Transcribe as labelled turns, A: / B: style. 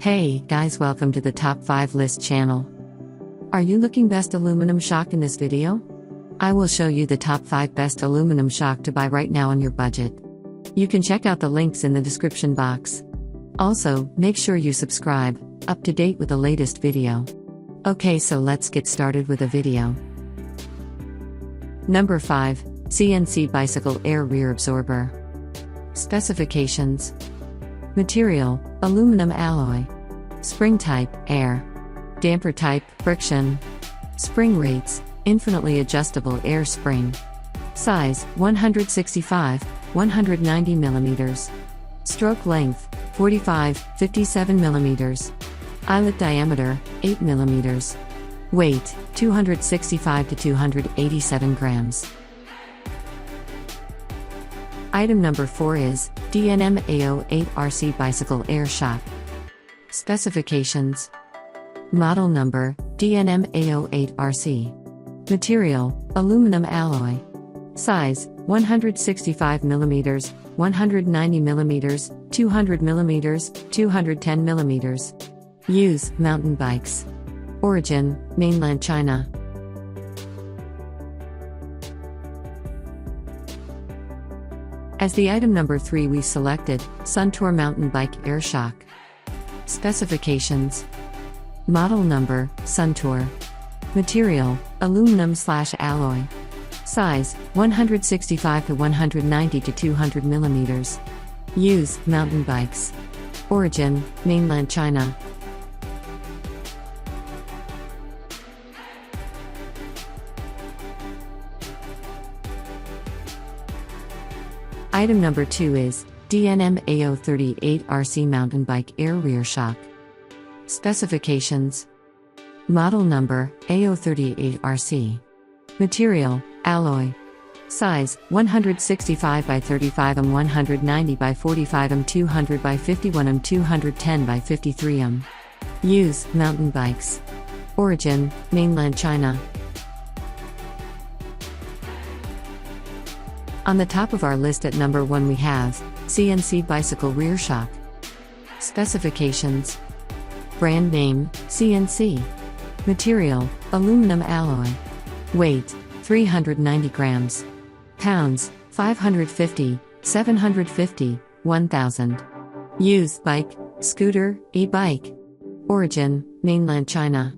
A: Hey guys, welcome to the Top 5 List channel. Are you looking best aluminum shock in this video? I will show you the top 5 best aluminum shock to buy right now on your budget. You can check out the links in the description box. Also, make sure you subscribe, up to date with the latest video. Okay, so let's get started with the video. Number 5, CNC Bicycle Air Rear Absorber. Specifications: material, aluminum alloy. Spring type, air. Damper type, friction. Spring rates, infinitely adjustable air spring. Size, 165, 190 mm. Stroke length, 45, 57 mm. Eyelet diameter, 8 mm. Weight, 265 to 287 grams. Item number 4 is DNM A08RC Bicycle Air Shock. Specifications: model number, DNM A08RC. Material, aluminum alloy. Size, 165 mm, 190 mm, 200 mm, 210 mm. Use, mountain bikes. Origin, mainland China. As the item number 3, we selected Suntour Mountain Bike Air Shock. Specifications: model number, Suntour. Material, aluminum/alloy. Size, 165 to 190 to 200 mm. Use, mountain bikes. Origin, mainland China. Item number 2 is DNM A038RC Mountain Bike Air Rear Shock. Specifications: model number, A038RC. Material, alloy. Size, 165 by 35 mm, 190 by 45 mm, 200 by 51 mm, 210 by 53 mm. Use, mountain bikes. Origin, mainland China. On the top of our list at number 1 we have CNC Bicycle Rear Shock. Specifications: brand name, CNC. Material, aluminum alloy. Weight, 390 grams. Pounds, 550, 750, 1000. Use, bike, scooter, e-bike. Origin, mainland China.